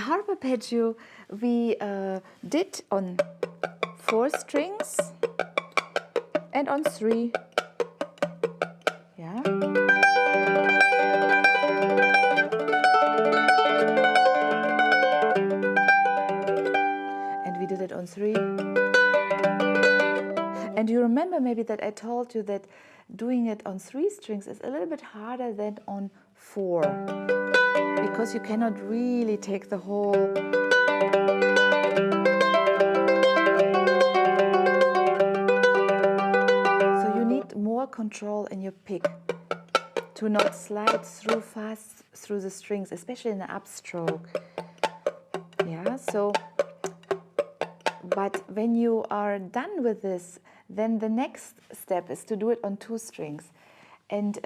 harp arpeggio we did on 4 strings and on 3. Yeah. And we did it on 3. And you remember maybe that I told you that doing it on 3 strings is a little bit harder than on 4, because you cannot really take the whole more control in your pick to not slide through fast through the strings, especially in the upstroke. Yeah, so but when you are done with this, then the next step is to do it on 2 strings. And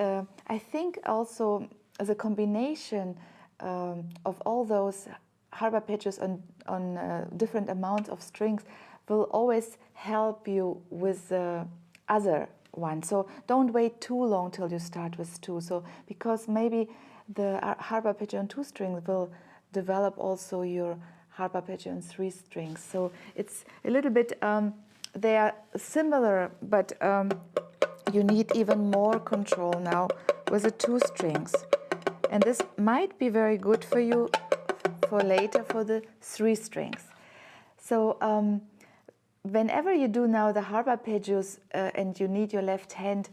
I think also the combination of all those harp arpeggios on different amounts of strings will always help you with the other one. So don't wait too long till you start with 2. So because maybe the harp arpeggio on 2 strings will develop also your harp arpeggio on 3 strings. So it's a little bit, they are similar, but you need even more control now with the 2 strings. And this might be very good for you for later for the 3 strings. So whenever you do now the harp arpeggios and you need your left hand,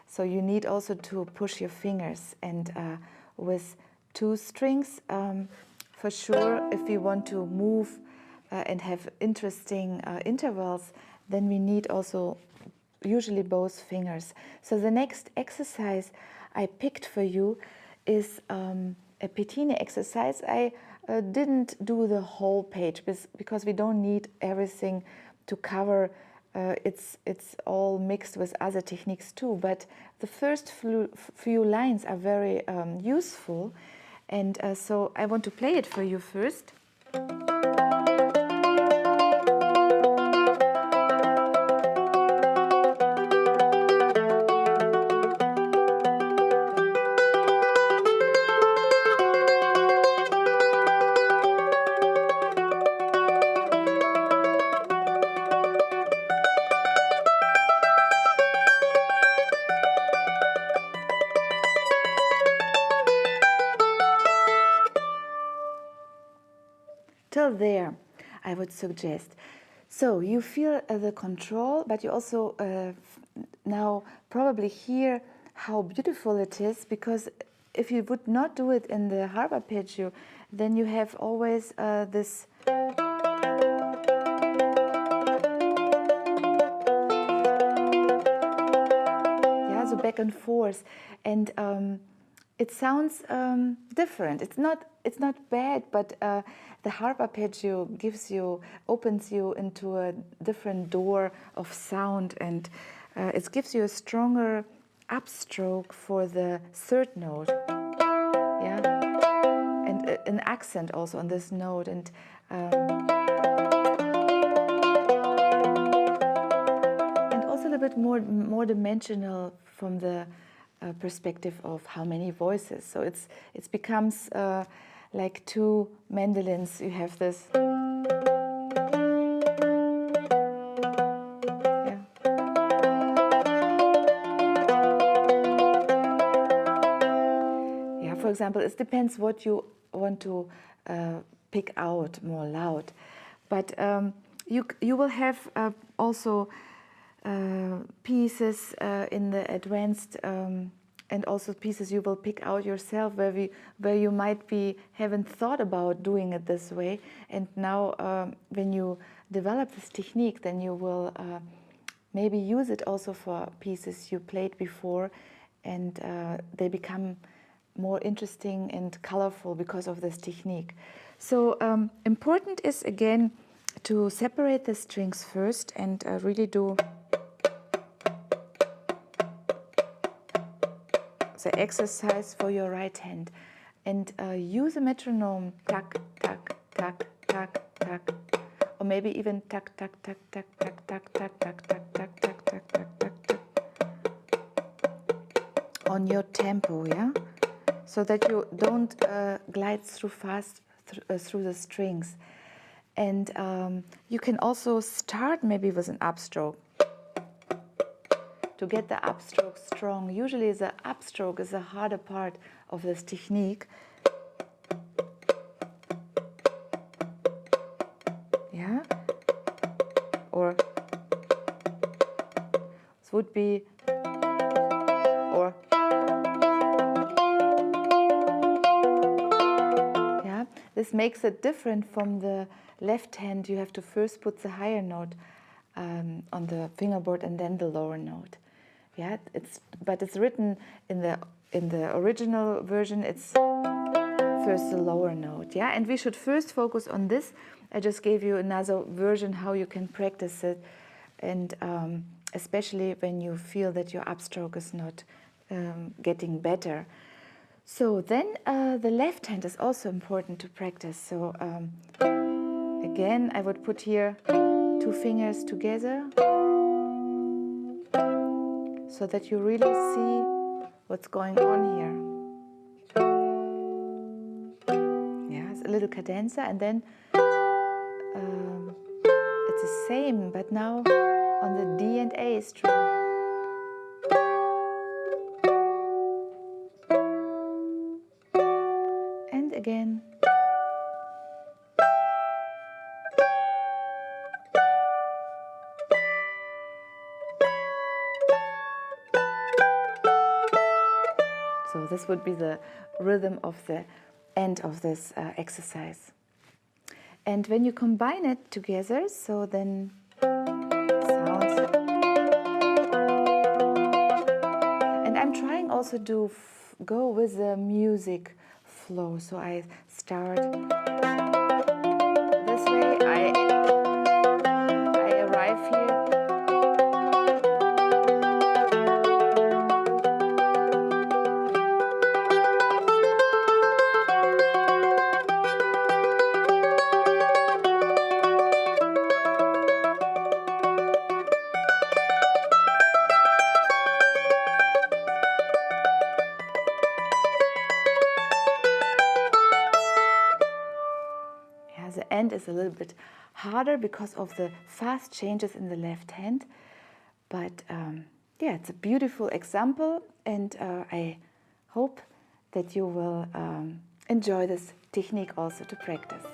so you need also to push your fingers. And with 2 strings, for sure, if we want to move and have interesting intervals, then we need also usually both fingers. So the next exercise I picked for you is a Pettine exercise. I didn't do the whole page because we don't need everything to cover. It's all mixed with other techniques too, but the first few lines are very useful, and so I want to play it for you first. Till there, I would suggest. So you feel the control, but you also now probably hear how beautiful it is, because if you would not do it in the harp arpeggio, then you have always this so back and forth, and it sounds different. It's not bad, but the harp arpeggio opens you into a different door of sound, and it gives you a stronger upstroke for the 3rd note. Yeah, and an accent also on this note, and also a little bit more dimensional from the perspective of how many voices. So it becomes like 2 mandolins. You have this. Yeah. Yeah. For example, it depends what you want to pick out more loud, but you will have also pieces in the advanced and also pieces you will pick out yourself where you might haven't thought about doing it this way, and now when you develop this technique, then you will maybe use it also for pieces you played before, and they become more interesting and colorful because of this technique. So important is again to separate the strings first and really do the exercise for your right hand, and use a metronome, tack, tack, tack, tack, tack, or maybe even tack, tack, tack, tack, tack, tack, tack, tack, tack, tack, tack, tack, tack, tack, tack, on your tempo, yeah, so that you don't glide fast through the strings. And you can also start maybe with an upstroke to get the upstroke strong. Usually the upstroke is the harder part of this technique. Yeah? Or this would be, or yeah, this makes it different from the left hand. You have to first put the higher note on the fingerboard and then the lower note. Yeah, but it's written in the original version. It's first the lower note. Yeah, and we should first focus on this. I just gave you another version how you can practice it, and especially when you feel that your upstroke is not getting better. So then the left hand is also important to practice. So again, I would put here 2 fingers together so that you really see what's going on here. Yeah, it's a little cadenza, and then it's the same, but now on the D and A string. And again. So this would be the rhythm of the end of this exercise. And when you combine it together, so then sounds. And I'm trying also to go with the music flow. So I start this way, I arrive here. The end is a little bit harder because of the fast changes in the left hand, but yeah, it's a beautiful example, and I hope that you will enjoy this technique also to practice.